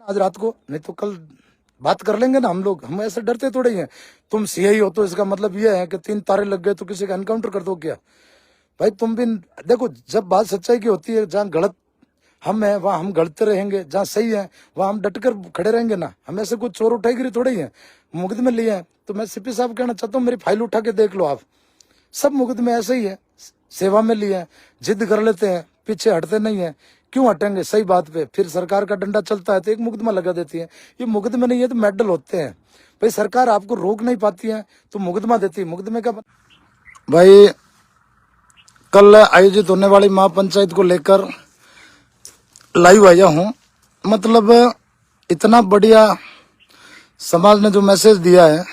आज रात को, नहीं तो कल बात कर लेंगे ना हम लोग। हम ऐसे डरते थोड़े ही हैं। तुम सीआई हो तो इसका मतलब ये है कि 3 तारे लग गए तो किसी का एनकाउंटर कर दो क्या? भाई तुम भी देखो, जब बात सच्चाई की होती है, जहाँ गलत हम है वहां हम गलते रहेंगे, जहाँ सही है वहां हम डटकर खड़े रहेंगे ना। हम ऐसे कुछ चोर उठाईगिरी थोड़े ही है, मुकदमे लिए हैं। तो मैं सीपी साहब कहना चाहता हूँ, मेरी फाइल उठा के देख लो आप, सब मुकदमे ऐसे ही है, सेवा में लिए हैं। जिद कर लेते हैं, पीछे हटते नहीं है। क्यों हटेंगे सही बात पे? फिर सरकार का डंडा चलता है तो एक मुकदमा लगा देती है। ये मुकदमे नहीं है तो मेडल होते हैं। भाई सरकार आपको रोक नहीं पाती है तो मुकदमा देती है। मुकदमे का भाई कल आयोजित होने वाली महापंचायत को लेकर लाइव आया हूँ। मतलब इतना बढ़िया समाज ने जो मैसेज दिया है,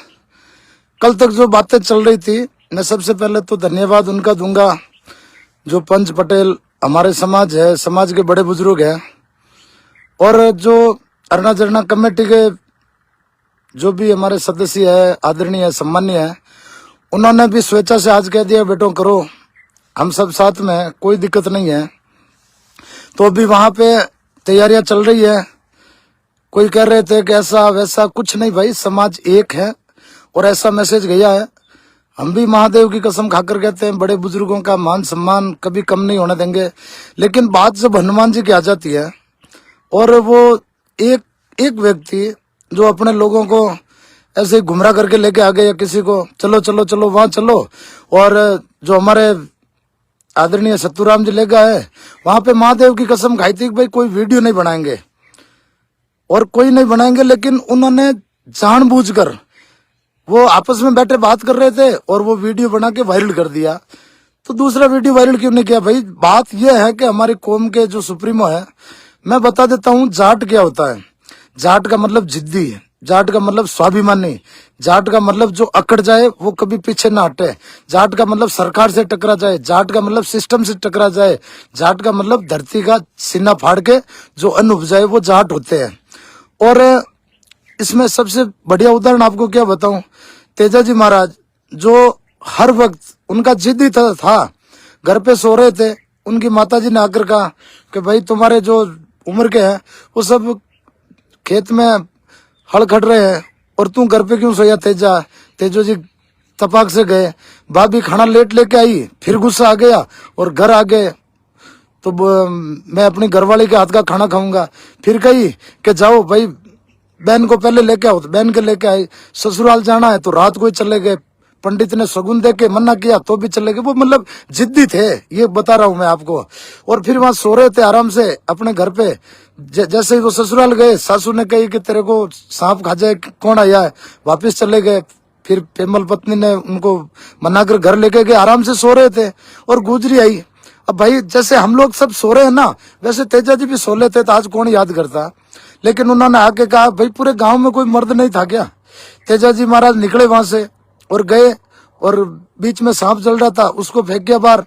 कल तक जो बातें चल रही थी, मैं सबसे पहले तो धन्यवाद उनका दूंगा जो पंच पटेल हमारे समाज है, समाज के बड़े बुजुर्ग हैं, और जो अरना जरना कमेटी के जो भी हमारे सदस्य है, आदरणीय है, सम्मानीय है, उन्होंने भी स्वेच्छा से आज कह दिया बेटों करो, हम सब साथ में, कोई दिक्कत नहीं है। तो अभी वहां पे तैयारियां चल रही है। कोई कह रहे थे कि ऐसा वैसा, कुछ नहीं भाई, समाज एक है और ऐसा मैसेज गया है। हम भी महादेव की कसम खाकर कहते हैं, बड़े बुजुर्गों का मान सम्मान कभी कम नहीं होने देंगे। लेकिन बात जब हनुमान जी की आ जाती है और वो एक व्यक्ति जो अपने लोगों को ऐसे ही गुमराह करके लेके आ गए, या किसी को चलो चलो चलो वहां चलो, और जो हमारे आदरणीय सत्तूराम जी ले गए, वहां पे महादेव की कसम खाई थी कि भाई कोई वीडियो नहीं बनाएंगे और कोई नहीं बनाएंगे। लेकिन उन्होंने जानबूझकर, वो आपस में बैठे बात कर रहे थे और वो वीडियो बना के वायरल कर दिया। तो दूसरा वीडियो वायरल क्यों नहीं किया? भाई बात यह है कि हमारी कौम के जो सुप्रीमो है, मैं बता देता हूँ जाट क्या होता है। जाट का मतलब जिद्दी, जाट का मतलब स्वाभिमानी, जाट का मतलब जो अकड़ जाए वो कभी पीछे ना हटे, जाट का मतलब सरकार से टकरा जाए, जाट का मतलब सिस्टम से टकरा जाए, जाट का मतलब धरती का सीना फाड़ के जो अन्न उपजाए, वो जाट होते हैं। और इसमें सबसे बढ़िया उदाहरण आपको क्या बताऊं, तेजाजी महाराज, जो हर वक्त उनका जिद्दी था, घर पे सो रहे थे, उनकी माताजी ने आकर कहा कि भाई तुम्हारे जो उम्र के हैं वो सब खेत में हल खड़ रहे हैं और तू घर पे क्यों सोया तेजा? तेजो जी तपाक से गए, भाभी खाना लेट लेके आई, फिर गुस्सा आ गया और घर आ गए तो मैं अपनी घरवाली के हाथ का खाना खाऊंगा। फिर कही कि जाओ भाई बहन को पहले लेके आओ, तो बहन के लेके आई। ससुराल जाना है तो रात को ही चले गए, पंडित ने सगुन दे के मना किया तो भी चले गए। वो मतलब जिद्दी थे, ये बता रहा हूं मैं आपको। और फिर वहां सो रहे थे आराम से अपने घर पे। जैसे ही वो ससुराल गए, सासू ने कही कि तेरे को सांप खा जाए, कौन आया है, वापिस चले गए। फिर प्रेमल पत्नी ने उनको मनाकर घर लेके गए, आराम से सो रहे थे और गुजरी आई। अब भाई जैसे हम लोग सब सो रहे हैं ना, वैसे तेजा जी भी सो लेते तो आज कौन याद करता। लेकिन उन्होंने आके कहा भाई पूरे गांव में कोई मर्द नहीं था क्या? तेजा जी महाराज निकले वहां से और गए, और बीच में सांप जल रहा था, उसको फेंक गया बाहर।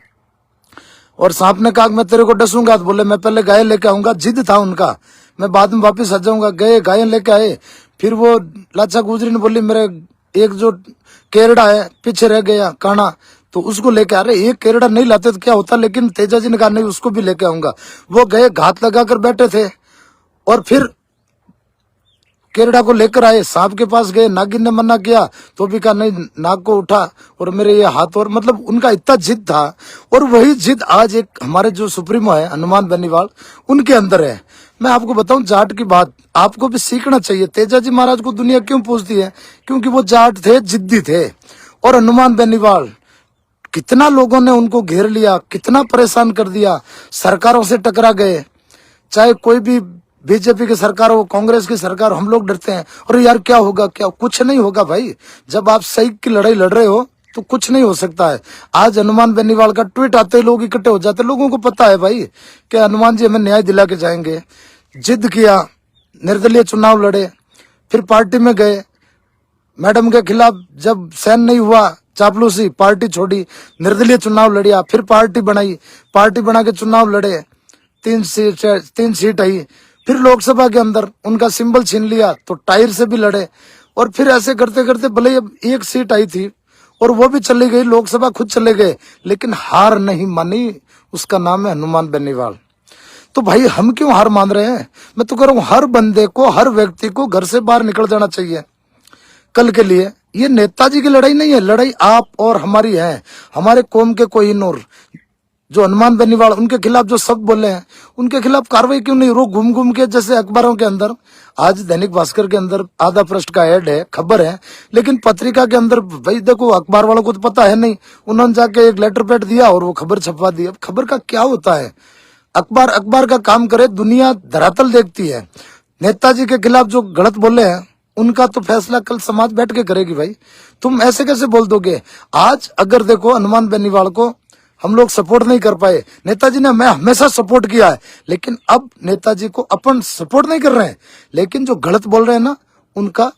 और सांप ने कहा मैं तेरे को डसूंगा, तो बोले मैं पहले गाय लेके आऊंगा। जिद था उनका, मैं बाद में वापिस आ जाऊंगा। गए, गाय लेके आए। फिर वो लाचा गुजरी ने बोली मेरे एक जो केरड़ा है पीछे रह गया काना, तो उसको लेके आ रहे। एक केरड़ा नहीं लाते तो क्या होता, लेकिन तेजा जी ने कहा नहीं उसको भी लेके आऊंगा। वो गए, घात लगाकर बैठे थे और फिर केरड़ा को लेकर आए, सांप के पास गए, नागिन ने मना किया तो भी कहा नहीं, नाग को उठा और मेरे ये हाथ। और मतलब उनका इतना जिद था, और वही जिद आज एक हमारे जो सुप्रीमो है हनुमान बेनीवाल, उनके अंदर है। मैं आपको बताऊं जाट की बात आपको भी सीखना चाहिए। तेजा जी महाराज को दुनिया क्यों पूछती है? क्योंकि वो जाट थे, जिद्दी थे। और हनुमान बेनीवाल, कितना लोगों ने उनको घेर लिया, कितना परेशान कर दिया, सरकारों से टकरा गए। चाहे कोई भी बीजेपी की सरकार हो, कांग्रेस की सरकार, हम लोग डरते हैं और यार क्या होगा, क्या कुछ नहीं होगा भाई। जब आप सही की लड़ाई लड़ रहे हो तो कुछ नहीं हो सकता है। आज हनुमान बेनीवाल का ट्वीट आते लोग इकट्ठे हो जाते, लोगों को पता है भाई कि हनुमान जी हमें न्याय दिला के जाएंगे। जिद किया, निर्दलीय चुनाव लड़े, फिर पार्टी में गए। मैडम के खिलाफ जब सहन नहीं हुआ, चापलूसी, पार्टी छोड़ी, निर्दलीय चुनाव लड़िया, फिर पार्टी बनाई, पार्टी बना के चुनाव लड़े, 3 सीट आई। फिर लोकसभा के अंदर उनका सिंबल छीन लिया तो टायर से भी लड़े। और फिर ऐसे करते करते भले अब 1 सीट आई थी और वो भी चली गई, लोकसभा खुद चले गए, लेकिन हार नहीं मानी। उसका नाम है हनुमान बेनीवाल। तो भाई हम क्यों हार मान रहे हैं? मैं तो कह रहा हूं हर बंदे को, हर व्यक्ति को घर से बाहर निकल जाना चाहिए कल के लिए। ये नेताजी की लड़ाई नहीं है, लड़ाई आप और हमारी है। हमारे कौम के कोहिनूर जो हनुमान बेनीवाल, उनके खिलाफ जो शब्द बोले हैं, उनके खिलाफ कार्रवाई क्यों नहीं? रोज घूम घूम के, जैसे अखबारों के अंदर, आज दैनिक भास्कर के अंदर आधा पृष्ठ का ऐड है, खबर है, लेकिन पत्रिका के अंदर भाई देखो, अखबार वालों को तो पता है नहीं, उन्होंने जाके एक लेटर पैड दिया और वो खबर छपवा दी। अब खबर का क्या होता है? अखबार अखबार का काम करे, दुनिया धरातल देखती है। नेताजी के खिलाफ जो गलत बोले हैं उनका तो फैसला कल समाज बैठ के करेगी भाई। तुम ऐसे कैसे बोल दोगे? आज अगर देखो, हनुमान बेनीवाल को हम लोग सपोर्ट नहीं कर पाए, नेताजी ने मैं हमेशा सपोर्ट किया है, लेकिन अब नेताजी को अपन सपोर्ट नहीं कर रहे हैं, लेकिन जो गलत बोल रहे हैं ना, उनका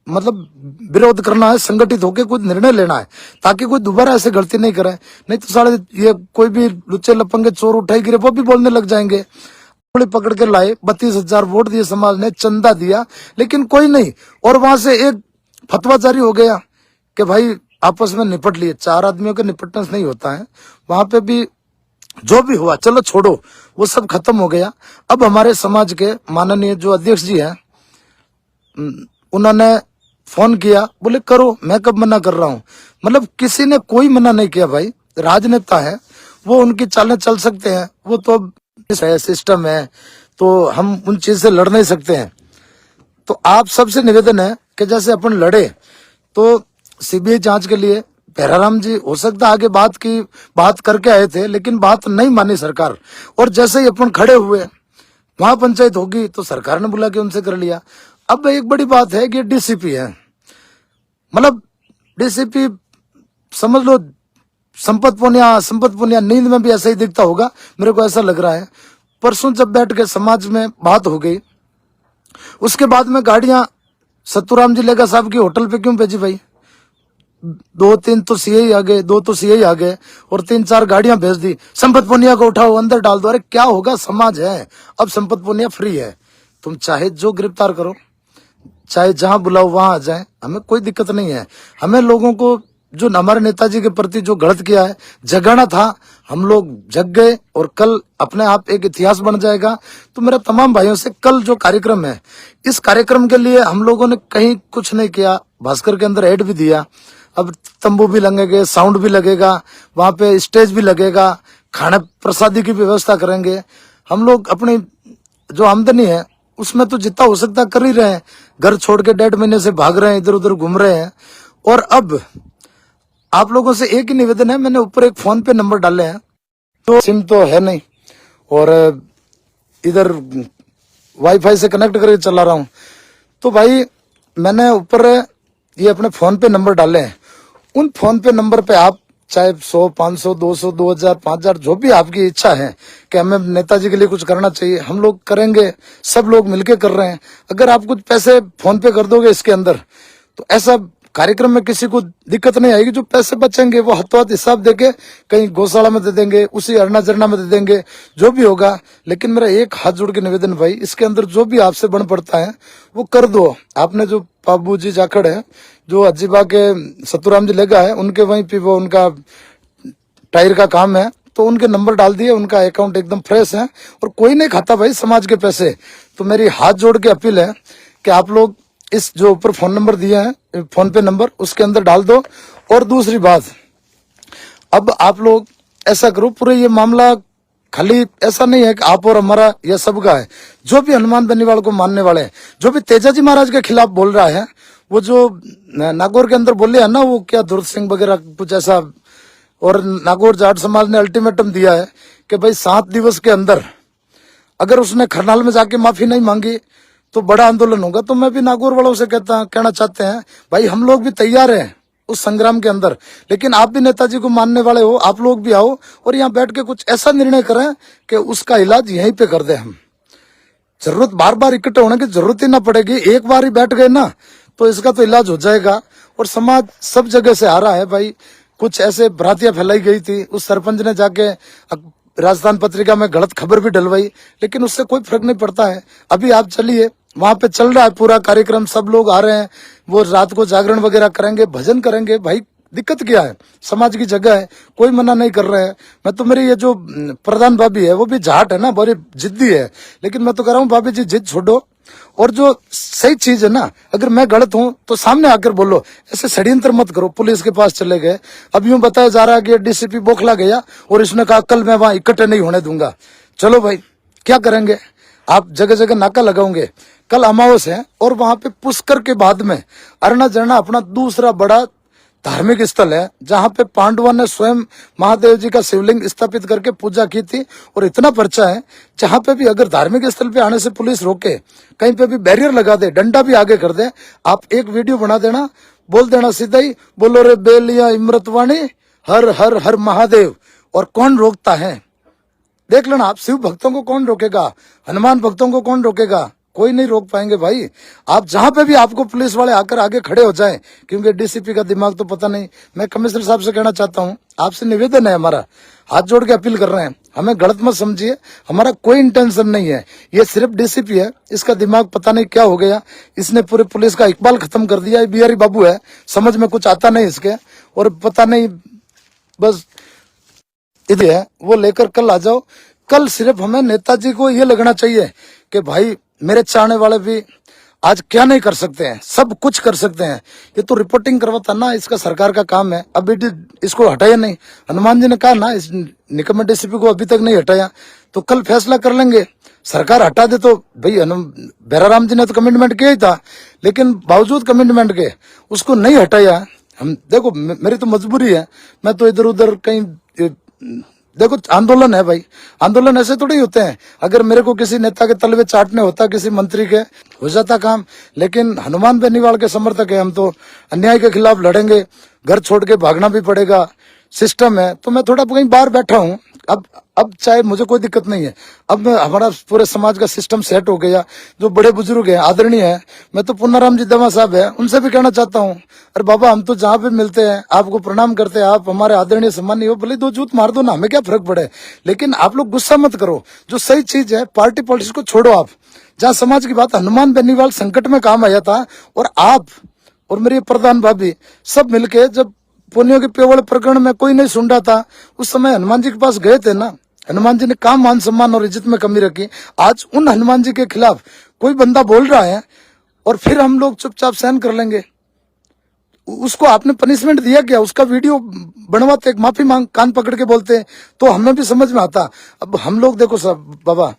मतलब विरोध करना है, संगठित होकर कुछ निर्णय लेना है, ताकि कोई दोबारा ऐसे गलती नहीं करे। नहीं तो सारे ये कोई भी लुच्चे लपंगे चोर उठाई गिरे वो भी बोलने लग जाएंगे। गोली पकड़ के लाए, 32,000 वोट दिए समाज ने, चंदा दिया, लेकिन कोई नहीं। और वहां से एक फतवा जारी हो गया कि भाई आपस में निपट लिए। 4 आदमियों के निपटने से नहीं होता है। वहां पे भी जो भी हुआ, चलो छोड़ो, वो सब खत्म हो गया। अब हमारे समाज के माननीय जो अध्यक्ष जी हैं, उन्होंने फोन किया, बोले करो, मैं कब मना कर रहा हूं? मतलब किसी ने कोई मना नहीं किया भाई। राजनेता है, वो उनकी चालें चल सकते हैं, वो तो है, सिस्टम है, तो हम उन चीज से लड़ नहीं सकते हैं। तो आप सबसे निवेदन है कि जैसे अपन लड़े, तो सीबीआई जांच के लिए भैराराम जी हो सकता आगे बात करके आए थे, लेकिन बात नहीं मानी सरकार। और जैसे ही अपन खड़े हुए, वहां पंचायत होगी तो सरकार ने बुला के उनसे कर लिया। अब एक बड़ी बात है कि डीसीपी है, मतलब डीसीपी समझ लो संपत पुनिया नींद में भी ऐसा ही दिखता होगा, मेरे को ऐसा लग रहा है। परसों जब बैठ के समाज में बात हो गई, उसके बाद में गाड़ियां सत्तूराम जी लेगा साहब की होटल पे क्यों भेजी भाई? 2-3 तो सीआई आ गए, 2 तो सीआई आ गए, और 3-4 गाड़ियां भेज दी। संपत पुनिया को उठाओ, अंदर डाल दो। अरे क्या होगा? समाज है, अब संपत पुनिया फ्री है, तुम चाहे जो गिरफ्तार करो, चाहे जहां बुलाओ वहां आ जाए, हमें कोई दिक्कत नहीं है। हमें लोगों को जो हमारे नेताजी के प्रति जो गलत किया है, जगाना था, हम लोग जग गए, और कल अपने आप एक इतिहास बन जाएगा। तो मेरा तमाम भाइयों से, कल जो कार्यक्रम है, इस कार्यक्रम के लिए हम लोगों ने कहीं कुछ नहीं किया, भास्कर के अंदर ऐड भी दिया, अब तंबू भी लगेंगे, साउंड भी लगेगा, वहां पे स्टेज भी लगेगा, खाना प्रसादी की व्यवस्था करेंगे। हम लोग अपनी जो आमदनी है उसमें तो जितना हो सकता कर ही रहे हैं। घर छोड़ के 1.5 महीने से भाग रहे हैं, इधर उधर घूम रहे हैं। और अब आप लोगों से एक ही निवेदन है, मैंने ऊपर एक फोन पे नंबर डाले हैं, तो सिम तो है नहीं, और इधर वाईफाई से कनेक्ट करके चला रहा हूं। तो भाई मैंने ऊपर ये अपने फोन पे नंबर डाले हैं, उन फोन पे नंबर पे आप चाहे 100, 500, 200, 2000, 5000, जो भी आपकी इच्छा है कि हमें नेताजी के लिए कुछ करना चाहिए, हम लोग करेंगे, सब लोग मिलके कर रहे हैं। अगर आप कुछ पैसे फोन पे कर दोगे इसके अंदर, तो ऐसा कार्यक्रम में किसी को दिक्कत नहीं आएगी। जो पैसे बचेंगे वो हाथों हाथ हिसाब देके कहीं गौशाला में दे देंगे, उसी अरना जरना में दे देंगे, जो भी होगा। लेकिन मेरा एक हाथ जोड़ के निवेदन भाई, इसके अंदर जो भी आपसे बन पड़ता है वो कर दो। आपने जो बाबू जी जाखड़ है, जो अजीबा के सत्तूराम जी लेगा है, उनके वहीं पे वो उनका टायर का काम है, तो उनके नंबर डाल दिए, उनका अकाउंट एकदम फ्रेश है, और कोई नहीं खाता भाई समाज के पैसे। तो मेरी हाथ जोड़ के अपील है कि आप लोग इस जो ऊपर फोन नंबर दिए हैं, फोन पे नंबर, उसके अंदर डाल दो। और दूसरी बात, अब आप लोग ऐसा करो, पूरे ये मामला खाली ऐसा नहीं है कि आप और हमारा, यह सबका है। जो भी हनुमान बेनीवाल को मानने वाले हैं, जो भी तेजाजी महाराज के खिलाफ बोल रहा है, वो जो नागौर के अंदर बोले है ना, वो क्या दुर्ग सिंह वगैरह कुछ ऐसा, और नागौर जाट समाज ने अल्टीमेटम दिया है कि भाई 7 दिवस के अंदर अगर उसने खरनाल में जाके माफी नहीं मांगी तो बड़ा आंदोलन होगा। तो मैं भी नागौर वालों से कहना चाहते हैं भाई, हम लोग भी तैयार हैं उस संग्राम के अंदर, लेकिन आप भी नेताजी को मानने वाले हो, आप लोग भी आओ और यहाँ बैठ के कुछ ऐसा निर्णय करें कि उसका इलाज यहीं पे कर दे। हम जरूरत बार बार इकट्ठे होने की जरूरत ही ना पड़ेगी, एक बार ही बैठ गए ना तो इसका तो इलाज हो जाएगा। और समाज सब जगह से आ रहा है भाई, कुछ ऐसे भ्रांतियां फैलाई गई थी, उस सरपंच ने जाके राजस्थान पत्रिका में गलत खबर भी डलवाई, लेकिन उससे कोई फर्क नहीं पड़ता है। अभी आप चलिए, वहां पे चल रहा है पूरा कार्यक्रम, सब लोग आ रहे हैं, वो रात को जागरण वगैरह करेंगे, भजन करेंगे भाई, दिक्कत क्या है, समाज की जगह है, कोई मना नहीं कर रहा है। मैं तो, मेरी ये जो प्रधान भाभी है वो भी जाट है ना, बड़ी जिद्दी है, लेकिन मैं तो कह रहा हूँ भाभी जी जिद छोड़ो, और जो सही चीज है ना, अगर मैं गलत हूं तो सामने आकर बोलो, ऐसे षड्यंत्र मत करो। पुलिस के पास चले गए, अब यूं बताया जा रहा है कि डीसीपी बौखला गया और इसने कहा कल मैं वहां इकट्ठे नहीं होने दूंगा। चलो भाई, क्या करेंगे, आप जगह जगह नाका लगाओगे। कल अमावस है और वहां पे पुष्कर के बाद में अरना झरना अपना दूसरा बड़ा धार्मिक स्थल है, जहां पे पांडवों ने स्वयं महादेव जी का शिवलिंग स्थापित करके पूजा की थी। और इतना पर्चा है, जहां पे भी अगर धार्मिक स्थल पे आने से पुलिस रोके, कहीं पे भी बैरियर लगा दे, डंडा भी आगे कर दे, आप एक वीडियो बना देना, बोल देना सीधा ही, बोलो रे बेलिया इमृतवाणी हर हर हर महादेव, और कौन रोकता है देख लेना आप। शिव भक्तों को कौन रोकेगा, हनुमान भक्तों को कौन रोकेगा, कोई नहीं रोक पाएंगे भाई। आप जहां पे भी आपको पुलिस वाले आकर आगे खड़े हो जाएं, क्योंकि डीसीपी का दिमाग तो पता नहीं। मैं कमिश्नर साहब से कहना चाहता हूं, आपसे निवेदन है हमारा, हाथ जोड़ के अपील कर रहे हैं, हमें गलत मत समझिए, हमारा कोई इंटेंशन नहीं है। ये सिर्फ डीसीपी है, इसका दिमाग पता नहीं क्या हो गया, इसने पूरे पुलिस का इकबाल खत्म कर दिया। बिहारी बाबू है, समझ में कुछ आता नहीं इसके, और पता नहीं बस इधर है, वो लेकर कल आ जाओ। कल सिर्फ हमें नेताजी को ये लगना चाहिए कि भाई मेरे चाहने वाले भी आज क्या नहीं कर सकते हैं, सब कुछ कर सकते हैं। ये तो रिपोर्टिंग करवाता ना, इसका सरकार का काम है। अभी इसको हटाया नहीं, हनुमान जी ने कहा ना, इस निकम्मे डीसीपी को अभी तक नहीं हटाया, तो कल फैसला कर लेंगे। सरकार हटा दे तो भाई, बेराराम जी ने तो कमिटमेंट किया ही था, लेकिन बावजूद कमिटमेंट के उसको नहीं हटाया। हम देखो, मेरी तो मजबूरी है, मैं तो इधर उधर कहीं, देखो आंदोलन है भाई, आंदोलन ऐसे थोड़ी होते हैं। अगर मेरे को किसी नेता के तलवे चाटने होता, किसी मंत्री के, हो जाता काम। लेकिन हनुमान बेनीवाल के समर्थक है हम, तो अन्याय के खिलाफ लड़ेंगे, घर छोड़ के भागना भी पड़ेगा, सिस्टम है। तो मैं थोड़ा कहीं बाहर बैठा हूँ, अब चाहे मुझे कोई दिक्कत नहीं है। अब हमारा पूरे समाज का सिस्टम सेट हो गया, जो बड़े बुजुर्ग हैं, आदरणीय है, मैं तो पुन्नाराम जी दमा साहब है, उनसे भी कहना चाहता हूँ, अरे बाबा हम तो जहाँ पे मिलते हैं आपको प्रणाम करते हैं, आप हमारे आदरणीय सम्मानीय हो, भले दो जूत मार दो ना, हमें क्या फर्क पड़े, लेकिन आप लोग गुस्सा मत करो। जो सही चीज है, पार्टी पॉलिटिक्स को छोड़ो आप। जहाँ समाज की बात, हनुमान बेनीवाल संकट में काम आया था, और आप और मेरी प्रधान भाभी सब मिलके, जब पुनियों के पेवड़ प्रकरण में कोई नहीं सुन रहा था, उस समय हनुमान जी के पास गए थे ना। हनुमान जी ने काम, मान सम्मान और इज्जत में कमी रखी। आज उन हनुमान जी के खिलाफ कोई बंदा बोल रहा है और फिर हम लोग चुपचाप सहन कर लेंगे। उसको आपने पनिशमेंट दिया क्या, उसका वीडियो बनवाते, एक माफी मांग, कान पकड़ के बोलते, तो हमें भी समझ में आता। अब हम लोग देखो सब, बाबा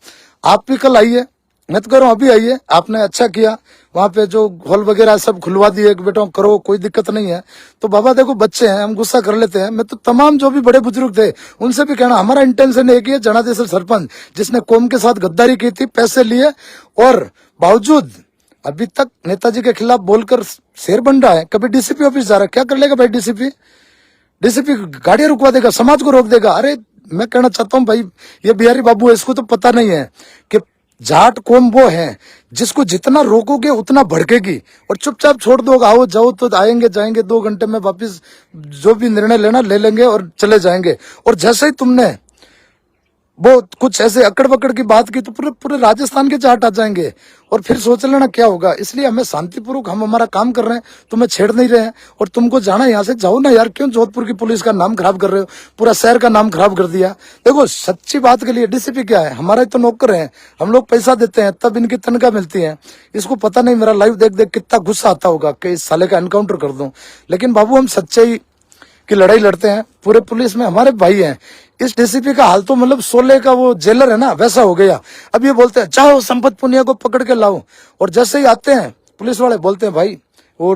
आप भी कल आइए, मैं तो कह रहा हूँ अभी आइए, आपने अच्छा किया, वहां पे जो हॉल वगैरह सब खुलवा दिए, बेटा करो, कोई दिक्कत नहीं है। तो बाबा देखो बच्चे हैं, हम गुस्सा कर लेते हैं। मैं तो तमाम जो भी बड़े बुजुर्ग थे उनसे भी कहना, हमारा इंटेंशन एक ही है, जनादेसल सरपंच जिसने कौम के साथ गद्दारी की थी, पैसे लिए, और बावजूद अभी तक नेताजी के खिलाफ बोलकर शेर बन रहा है। कभी डीसीपी ऑफिस जा रहा है, क्या कर लेगा भाई डीसीपी गाड़ियां रुकवा देगा, समाज को रोक देगा। अरे मैं कहना चाहता हूँ भाई, ये बिहारी बाबू है, इसको तो पता नहीं है कि जाट कौम वो है जिसको जितना रोकोगे उतना भड़केगी, और चुपचाप छोड़ दो, आओ जाओ तो आएंगे जाएंगे, 2 घंटे में वापिस जो भी निर्णय लेना ले लेंगे और चले जाएंगे। और जैसे ही तुमने वो कुछ ऐसे अकड़ बकड़ की बात की, तो पूरे राजस्थान के जाट आ जाएंगे, और फिर सोच लेना क्या होगा। इसलिए हमें शांतिपूर्वक, हम हमारा काम कर रहे हैं, तुम्हें छेड़ नहीं रहे हैं। और तुमको जाना यहाँ से जाओ ना यार, क्यों जोधपुर की पुलिस का नाम खराब कर रहे हो, पूरा शहर का नाम खराब कर दिया। देखो सच्ची बात के लिए डीसीपी क्या है, हमारा तो नौकर है, हम लोग पैसा देते हैं तब इनकी तनख्वाह मिलती है। इसको पता नहीं, मेरा लाइव देख देख कितना गुस्सा आता होगा कि इस साले का एनकाउंटर कर दूं। लेकिन बाबू हम सच्चाई की लड़ाई लड़ते हैं, पूरे पुलिस में हमारे भाई हैं। इस डीसीपी का हाल तो मतलब 16 का वो जेलर है ना, वैसा हो गया। अब ये बोलते हैं चाहो संपत पुनिया को पकड़ के लाओ, और जैसे ही आते हैं पुलिस वाले बोलते हैं भाई वो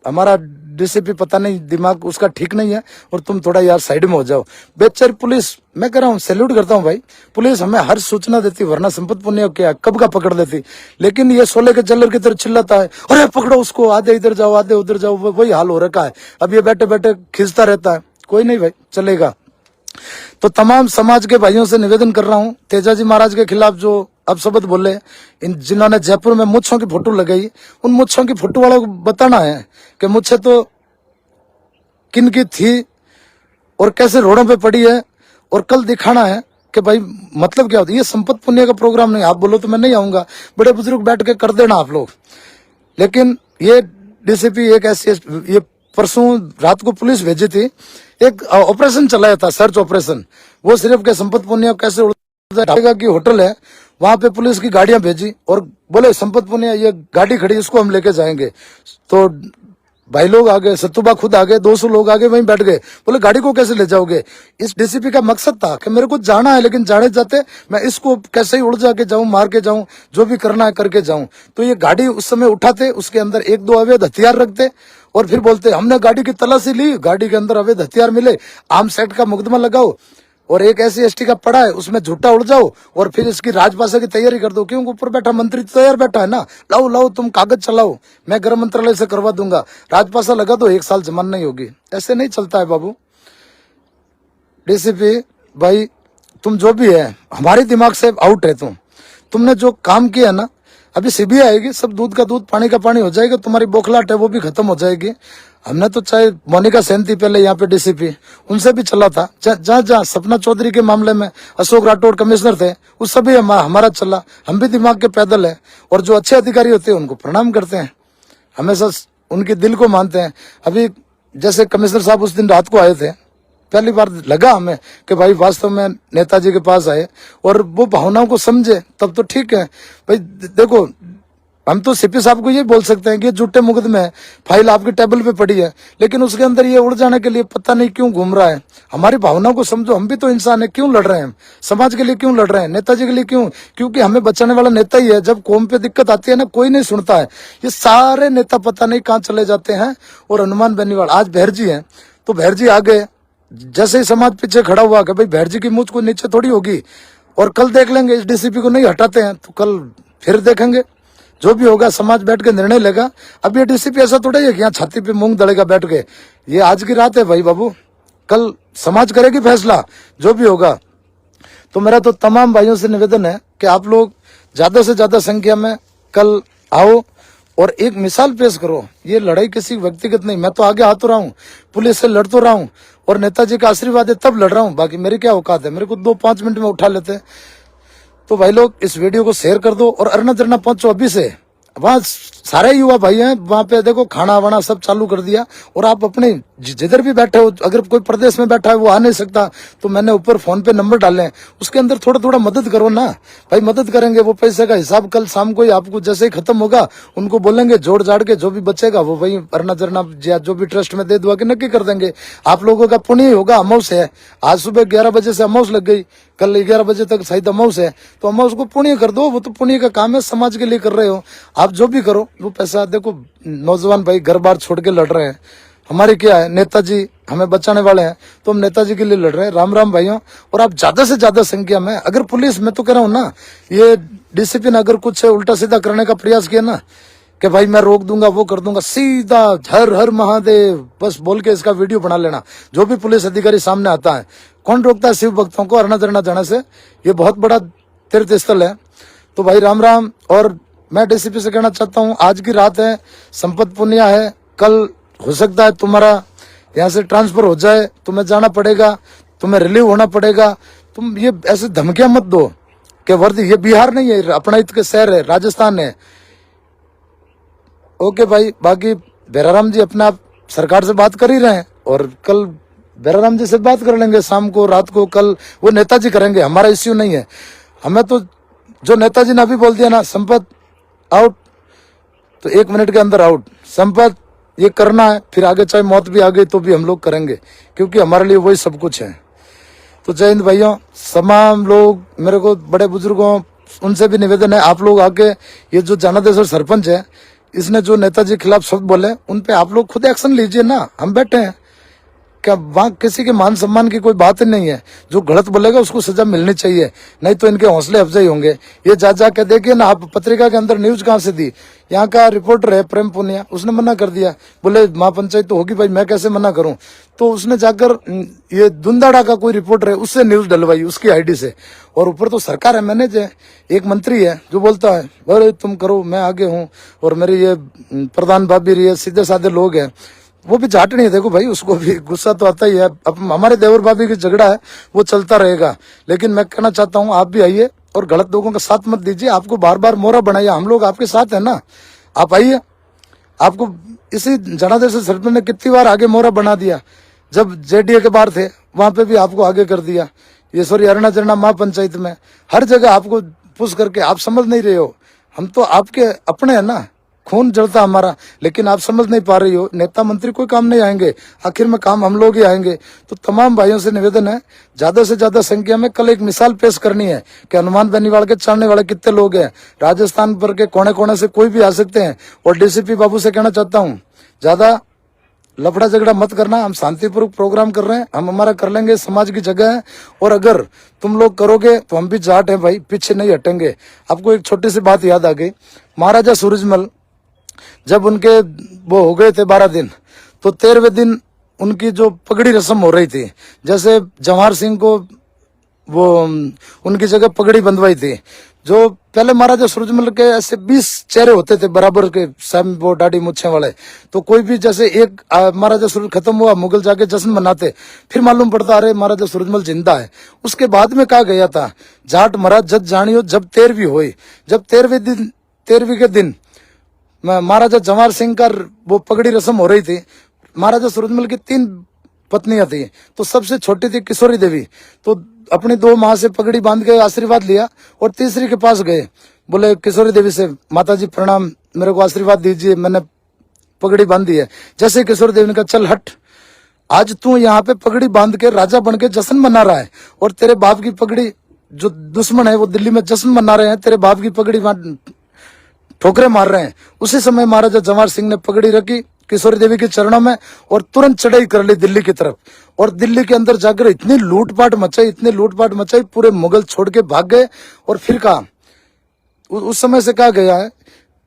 हमारा डीसीपी पता नहीं दिमाग उसका ठीक नहीं है, और तुम थोड़ा यार साइड में हो जाओ। बेचारी पुलिस, मैं कह रहा हूँ सैल्यूट करता हूँ भाई, पुलिस हमें हर सूचना देती, वरना संपत पुनिया क्या कब का पकड़ देती। लेकिन ये 16 के जेलर की तरह चिल्लाता है, अरे पकड़ो उसको, आधे इधर जाओ आधे उधर जाओ, वही हाल हो रखा है। अब ये बैठे बैठे खींचता रहता है, कोई नहीं भाई चलेगा। तो तमाम समाज के भाइयों से निवेदन कर रहा हूँ, तेजाजी महाराज के खिलाफ जो अब शब्द बोले, इन जिन्होंने जयपुर में मुच्छों की फोटो लगाई, उन मुच्छों की फोटो वालों को बताना है कि मुच्छे तो किन की थी और कैसे रोडों पे पड़ी है, और कल दिखाना है कि भाई मतलब क्या होता है। ये संपत पुण्य का प्रोग्राम नहीं, आप बोलो तो मैं नहीं आऊंगा, बड़े बुजुर्ग बैठ के कर देना आप लोग। लेकिन ये डीसीपी एक ऐसी, ये परसों रात को पुलिस भेजी थी, एक ऑपरेशन चलाया था, सर्च ऑपरेशन। वो सिर्फ के संपत पुनिया कैसे उड़ जाएगा की होटल है, वहां पे पुलिस की गाड़ियां भेजी और बोले संपत पुनिया ये गाड़ी खड़ी, इसको हम लेके जाएंगे। तो भाई लोग आ गए, सत्तूबा खुद आ गए, 200 लोग आ गए, वहीं बैठ गए। बोले गाड़ी को कैसे ले जाओगे? इस डीसीपी का मकसद था कि मेरे को जाना है, लेकिन जाने जाते मैं इसको कैसे ही उड़ जाके जाऊं, मार के जाऊं, जो भी करना है करके जाऊं। तो ये गाड़ी उस समय उठाते, उसके अंदर 1-2 अवैध हथियार रखते और फिर बोलते हमने गाड़ी की तलाशी ली, गाड़ी के अंदर अवैध हथियार मिले, आर्म्स एक्ट का मुकदमा लगाओ और एक SC/ST का पड़ा है उसमें झूठा उड़ जाओ और फिर इसकी राजपाषा की तैयारी कर दो, क्योंकि ऊपर बैठा मंत्री तो तैयार बैठा है ना, लाओ लाओ तुम कागज चलाओ, मैं गृह मंत्रालय से करवा दूंगा, राजपाषा लगा दो, 1 साल जमान नहीं होगी। ऐसे नहीं चलता है बाबू। डीसीपी भाई तुम जो भी है हमारे दिमाग से आउट है। तुमने जो काम किया ना, अभी CBI आएगी, सब दूध का दूध पानी का पानी हो जाएगा, तुम्हारी बौखलाहट है वो भी खत्म हो जाएगी। हमने तो चाहे मोनिका सेन थी पहले यहाँ पे डीसीपी, उनसे भी चला था। जहाँ सपना चौधरी के मामले में अशोक राठौड़ कमिश्नर थे, उस सब भी हमारा चला। हम भी दिमाग के पैदल है और जो अच्छे अधिकारी होते हैं उनको प्रणाम करते हैं, हमेशा उनके दिल को मानते हैं। अभी जैसे कमिश्नर साहब उस दिन रात को आए थे, पहली बार लगा हमें कि भाई वास्तव में नेताजी के पास आए और वो भावनाओं को समझे, तब तो ठीक है भाई। देखो हम तो CP साहब को ये बोल सकते हैं कि झूठे मुकदमे है, फाइल आपकी टेबल पे पड़ी है, लेकिन उसके अंदर ये उड़ जाने के लिए पता नहीं क्यों घूम रहा है। हमारी भावनाओं को समझो, हम भी तो इंसान है, क्यों लड़ रहे हैं? समाज के लिए क्यों लड़ रहे हैं? नेताजी के लिए क्यों? क्योंकि हमें बचाने वाला नेता ही है। जब कौम पे दिक्कत आती है ना, कोई नहीं सुनता है। ये सारे नेता पता नहीं कहाँ चले जाते हैं। और हनुमान बेनीवाल आज भैरजी है, तो भैरजी आ गए, जैसे ही समाज पीछे खड़ा हुआ कि भाई भैरजी की मूंछ को नीचे थोड़ी होगी, और कल देख लेंगे, इस डीसीपी को नहीं हटाते हैं तो कल फिर देखेंगे, जो भी होगा समाज बैठ के निर्णय लेगा। अब ये डीसीपी ऐसा थोड़ा है कि यहाँ छाती पे मूंग दड़ेगा बैठ के। ये आज की रात है भाई बाबू, कल समाज करेगी फैसला जो भी होगा। तो मेरा तो तमाम भाइयों से निवेदन है कि आप लोग ज्यादा से ज्यादा संख्या में कल आओ और एक मिसाल पेश करो। ये लड़ाई किसी व्यक्तिगत नहीं, मैं तो आगे आ तो रहा हूँ, पुलिस से लड़ तो रहा हूँ और नेताजी का आशीर्वाद है तब लड़ रहा हूँ। बाकी मेरी क्या औकात है, मेरे को 2-5 मिनट में उठा लेते हैं। तो भाई लोग इस वीडियो को शेयर कर दो और अरना जरना पहुंचो अभी से। वहाँ सारे युवा भाई हैं, वहाँ पे देखो खाना वाना सब चालू कर दिया। और आप अपने जिधर भी बैठे हो, अगर कोई प्रदेश में बैठा है वो आ नहीं सकता तो मैंने ऊपर फोन पे नंबर डाले हैं, उसके अंदर थोड़ा थोड़ा मदद करो ना भाई। मदद करेंगे, वो पैसे का हिसाब कल शाम को ही आपको जैसे ही खत्म होगा उनको बोलेंगे, जोड़ जाड़ के जो भी बचेगा वो वही अरना जरना या जो भी ट्रस्ट में दे दुआ के नक्की कर देंगे। आप लोगों का पुण्य ही होगा। अमाउस है, आज सुबह 11 बजे से अमाउस लग गई, कल 11 बजे तक शायद अमाउस है, तो अमाउस को पुण्य कर दो। वो तो पुण्य का काम है, समाज के लिए कर रहे हो आप, जो भी करो वो पैसा देखो। नौजवान भाई घर बार छोड़ के लड़ रहे हैं, हमारी क्या है, नेताजी हमें बचाने वाले हैं तो हम नेताजी के लिए लड़ रहे हैं। राम राम भाइयों। और आप ज्यादा से ज्यादा संख्या में, अगर पुलिस, मैं तो कह रहा हूँ ना, ये डीसीपी ने अगर कुछ उल्टा सीधा करने का प्रयास किया ना कि भाई मैं रोक दूंगा वो कर दूंगा, सीधा हर हर महादेव बस बोल के इसका वीडियो बना लेना। जो भी पुलिस अधिकारी सामने आता है, कौन रोकता है शिव भक्तों को अरना जरना जाने से? ये बहुत बड़ा तीर्थ स्थल है। तो भाई राम राम। और मैं डीसीपी से कहना चाहता हूँ, आज की रात है, संपत पुनिया है, कल हो सकता है तुम्हारा यहाँ से ट्रांसफर हो जाए, तुम्हें जाना पड़ेगा, तुम्हें रिलीव होना पड़ेगा। तुम ये ऐसे धमकियां मत दो कि वर्दी, ये बिहार नहीं है, अपना इत के शहर है, राजस्थान है। ओके भाई, बाकी बेराराम जी अपना सरकार से बात कर ही रहे हैं और कल बेराराम जी से बात कर लेंगे शाम को, रात को। कल वो नेताजी करेंगे, हमारा इश्यू नहीं है। हमें तो जो नेताजी ने अभी बोल दिया ना, संपत आउट, तो 1 मिनट के अंदर आउट, संपत ये करना है, फिर आगे चाहे मौत भी आ गई तो भी हम लोग करेंगे, क्योंकि हमारे लिए वही सब कुछ है। तो जय हिंद भाइयों। तमाम लोग, मेरे को बड़े बुजुर्गों, उनसे भी निवेदन है, आप लोग आके, ये जो जनादेश्वर सरपंच है, इसने जो नेताजी के खिलाफ शब्द बोले, उन पे आप लोग खुद एक्शन लीजिए ना। हम बैठे हैं क्या, वहां किसी के मान सम्मान की कोई बात ही नहीं है। जो गलत बोलेगा उसको सजा मिलनी चाहिए, नहीं तो इनके हौसले अफजाई होंगे। ये जा के देखिए ना, आप पत्रिका के अंदर न्यूज कहाँ से दी? यहाँ का रिपोर्टर है प्रेम पुनिया, उसने मना कर दिया, बोले महापंचायत तो होगी भाई, मैं कैसे मना करूं। तो उसने जाकर ये दुंदाड़ा का कोई रिपोर्टर है, उससे न्यूज डलवाई उसकी आईडी से। और ऊपर तो सरकार है, मैनेज है, एक मंत्री है जो बोलता है अरे तुम करो, मैं आगे हूँ, और मेरी ये प्रधान भाभी रही है, सीधे साधे लोग हैं, वो भी झाट नहीं है। देखो भाई, उसको भी गुस्सा तो आता ही है। अब हमारे देवर भाभी की झगड़ा है, वो चलता रहेगा, लेकिन मैं कहना चाहता हूँ आप भी आइए और गलत लोगों का साथ मत दीजिए। आपको बार बार मोहरा बनाइए, हम लोग आपके साथ है ना, आप आइए, आपको इसी जनादेश से सरपंच ने कितनी बार आगे मोहरा बना दिया, जब जेडीए के बाहर थे वहां पे भी आपको आगे कर दिया, ये सॉरी अरना चरना महापंचायत में, हर जगह आपको पुश करके। आप समझ नहीं रहे हो, हम तो आपके अपने हैं ना, खून जलता हमारा, लेकिन आप समझ नहीं पा रही हो। नेता मंत्री कोई काम नहीं आएंगे, आखिर में काम हम लोग ही आएंगे। तो तमाम भाइयों से निवेदन है, ज्यादा से ज्यादा संख्या में कल एक मिसाल पेश करनी है कि हनुमान बेनीवाल के चाहने वाले कितने लोग हैं। राजस्थान भर के कोने कोने से कोई भी आ सकते हैं। और डीसीपी बाबू से कहना चाहता हूँ, ज्यादा लफड़ा झगड़ा मत करना, हम शांतिपूर्वक प्रोग्राम कर रहे हैं, हम हमारा कर लेंगे, समाज की जगह है। और अगर तुम लोग करोगे तो हम भी जाट हैं भाई, पीछे नहीं हटेंगे। आपको एक छोटी सी बात याद आ गई, महाराजा सूरजमल जब उनके वो हो गए थे 12 दिन, तो 13वें दिन उनकी जो पगड़ी रस्म हो रही थी, जैसे जवाहर सिंह को वो उनकी जगह पगड़ी बंधवाई थी। जो पहले महाराजा सूरजमल के ऐसे 20 चेहरे होते थे बराबर के, सेम वो दाढ़ी मुच्छे वाले, तो कोई भी जैसे एक महाराजा सूरज खत्म हुआ, मुगल जाके जश्न मनाते, फिर मालूम पड़ता अरे महाराजा सूरजमल जिंदा है। उसके बाद में कहा गया था, जाट महाराज जब जानियो जब 13वीं हुई, जब 13वीं के दिन महाराजा जवाहर सिंह का वो पगड़ी रस्म हो रही थी। महाराजा सूरजमल की 3 पत्नियां थी, तो सबसे छोटी थी किशोरी देवी, तो अपनी 2 माँ से पगड़ी बांध के आशीर्वाद लिया और तीसरी के पास गए, बोले किशोरी देवी से, माता जी प्रणाम, मेरे को आशीर्वाद दीजिए, मैंने पगड़ी बांधी है। जैसे किशोरी देवी ने कहा चल हट, आज तू यहाँ पे पगड़ी बांध के राजा बन के जश्न मना रहा है, और तेरे बाप की पगड़ी, जो दुश्मन है वो दिल्ली में जश्न मना रहे हैं, तेरे बाप की पगड़ी ठोकरे मार रहे हैं। उसी समय महाराजा जवाहर सिंह ने पगड़ी रखी किशोरी देवी के चरणों में और तुरंत चढ़ाई कर ली दिल्ली की तरफ। और दिल्ली के अंदर जाकर इतनी लूटपाट मचाई, पूरे मुगल छोड़ के भाग गए। और फिर कहा, उस समय से कहा गया है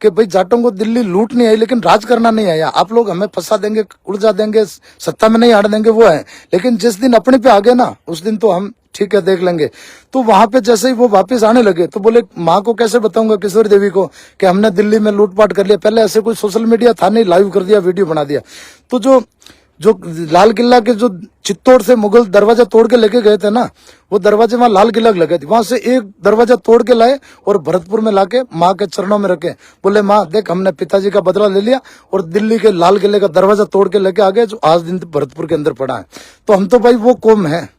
कि भाई जाटों को दिल्ली लूट नहीं आई, लेकिन राज करना नहीं आया। आप लोग हमें फंसा देंगे, उलझा देंगे, सत्ता में नहीं आने देंगे, वो है, लेकिन जिस दिन अपने पे आ गए ना, उस दिन तो हम ठीक है देख लेंगे। तो वहां पे जैसे ही वो वापस आने लगे, तो बोले माँ को कैसे बताऊंगा किशोरी देवी को कि हमने दिल्ली में लूटपाट कर लिया। पहले ऐसे कोई सोशल मीडिया था नहीं, लाइव कर दिया, वीडियो बना दिया। तो जो लाल किला के जो चित्तौड़ से मुगल दरवाजा तोड़ के लेके गए थे ना, वो दरवाजे वहां लाल किला लगे थे, वहां से एक दरवाजा तोड़ के लाए और भरतपुर में लाके माँ के चरणों में रखे। बोले माँ देख, हमने पिताजी का बदला ले लिया और दिल्ली के लाल किले का दरवाजा तोड़ के लेके आ गए, जो आज दिन भरतपुर के अंदर पड़ा है। तो हम तो भाई वो कौम है,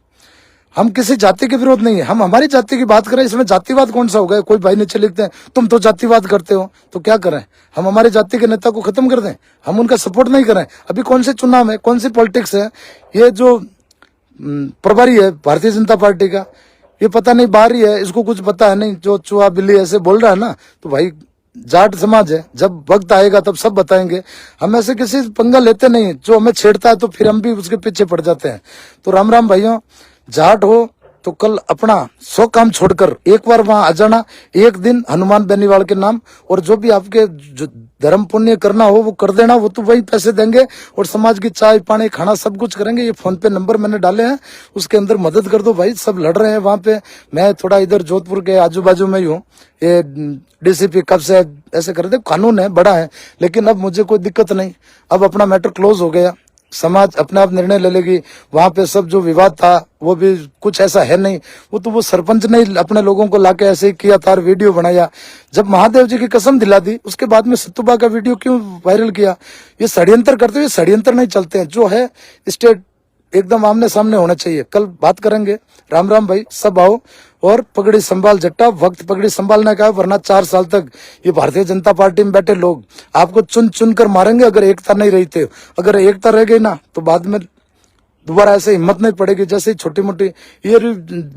हम किसी जाति के विरोध नहीं है, हम हमारी जाति की बात करें। इसमें जातिवाद कौन सा होगा? कोई भाई नीचे लिखते हैं तुम तो जातिवाद करते हो, तो क्या करें? हम हमारी जाति के नेता को खत्म कर दें? हम उनका सपोर्ट नहीं करें? अभी कौन से चुनाव है, कौन सी पॉलिटिक्स है? ये जो प्रभारी है भारतीय जनता पार्टी का, ये पता नहीं बाहर ही है, इसको कुछ पता है नहीं, जो चुहा बिल्ली ऐसे बोल रहा है ना। तो भाई जाट समाज है, जब वक्त आएगा तब सब बताएंगे। हम ऐसे किसी पंगा लेते नहीं, जो हमें छेड़ता है तो फिर हम भी उसके पीछे पड़ जाते हैं। तो राम राम भाइयों, जाट हो तो कल अपना 100 काम छोड़कर एक बार वहां आ जाना, एक दिन हनुमान बेनीवाल के नाम, और जो भी आपके जो धर्म पुण्य करना हो वो कर देना, वो तो वही पैसे देंगे और समाज की चाय पानी खाना सब कुछ करेंगे। ये फोन पे नंबर मैंने डाले हैं, उसके अंदर मदद कर दो भाई, सब लड़ रहे हैं वहां पे। मैं थोड़ा इधर जोधपुर के आजू बाजू में ही हूँ। ये डीसीपी कब से ऐसे कर दे, कानून है बड़ा है, लेकिन अब मुझे कोई दिक्कत नहीं, अब अपना मैटर क्लोज हो गया, समाज अपने आप निर्णय ले लेगी। वहां पे सब जो विवाद था वो भी कुछ ऐसा है नहीं, वो तो वो सरपंच ने अपने लोगों को लाके ऐसे ही किया था, वीडियो बनाया। जब महादेव जी की कसम दिला दी उसके बाद में सत्तुबा का वीडियो क्यों वायरल किया? ये षड्यंत्र करते हुए, षड्यंत्र नहीं चलते हैं, जो है स्टेट एकदम आमने सामने होना चाहिए। कल बात करेंगे। राम राम भाई, सब आओ और पगड़ी संभाल जट्टा, वक्त पगड़ी संभालने का है, वरना 4 साल तक ये भारतीय जनता पार्टी में बैठे लोग आपको चुन चुन कर मारेंगे अगर एकता नहीं रही थे। अगर एकता रह गई ना तो बाद में दोबारा ऐसे हिम्मत नहीं पड़ेगी। जैसे ही छोटी मोटी ये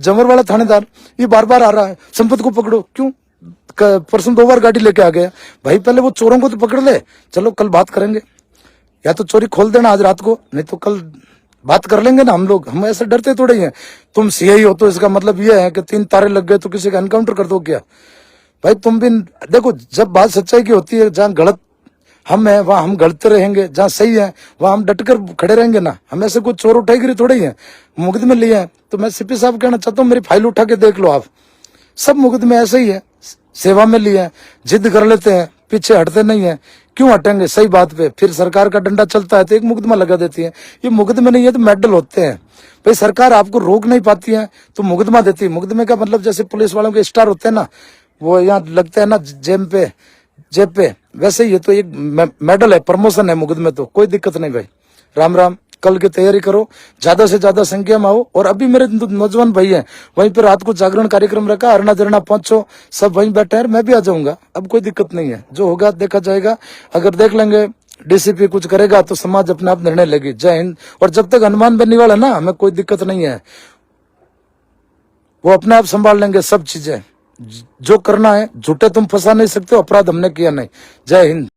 जमर वाला थानेदार ये बार बार आ रहा है, संपत को पकड़ो, क्यों? परसों 2 बार गाड़ी लेके आ गया भाई, पहले वो चोरों को तो पकड़ ले। चलो कल बात करेंगे, या तो चोरी खोल देना आज रात को, नहीं तो कल बात कर लेंगे ना हम लोग। हम ऐसे डरते थोड़े ही हैं। तुम सीआई हो तो इसका मतलब ये है कि 3 तारे लग गए तो किसी का एनकाउंटर कर दो क्या? भाई तुम भी देखो, जब बात सच्चाई की होती है, जहाँ गलत हम है वहां हम गलते रहेंगे, जहाँ सही है वहां हम डटकर खड़े रहेंगे ना। हम ऐसे कुछ चोर उठाई गिरी थोड़े ही है, मुकदमे लिए हैं। तो मैं सीपी साहब कहना चाहता हूँ, मेरी फाइल उठा के देख लो आप, सब मुकदमे ऐसे ही है, सेवा में लिए हैं, जिद कर लेते हैं, पीछे हटते नहीं है। क्यों हटेंगे सही बात पे? फिर सरकार का डंडा चलता है तो एक मुकदमा लगा देती है। ये मुकदमे नहीं है तो मेडल होते हैं। भाई सरकार आपको रोक नहीं पाती है तो मुकदमा देती है। मुकदमे का मतलब जैसे पुलिस वालों के स्टार होते हैं ना, वो यहाँ लगते हैं ना जेब पे, जेब पे। वैसे ये तो एक मेडल है, प्रमोशन है मुगद में, तो कोई दिक्कत नहीं भाई। राम राम, कल की तैयारी करो, ज्यादा से ज्यादा संख्या में आओ। और अभी मेरे नौजवान भाई हैं वहीं पे रात को जागरण कार्यक्रम रखा, अरना जरना पहुंचो, सब वहीं बैठे हैं, मैं भी आ जाऊंगा। अब कोई दिक्कत नहीं है, जो होगा देखा जाएगा। अगर देख लेंगे डीसीपी कुछ करेगा तो समाज अपने आप निर्णय लेगी। जय हिंद। और जब तक हनुमान बनने वाला ना, हमें कोई दिक्कत नहीं है, वो अपने आप संभाल लेंगे सब चीजें। जो करना है, झूठे तुम फंसा नहीं सकते, अपराध हमने किया नहीं। जय हिंद।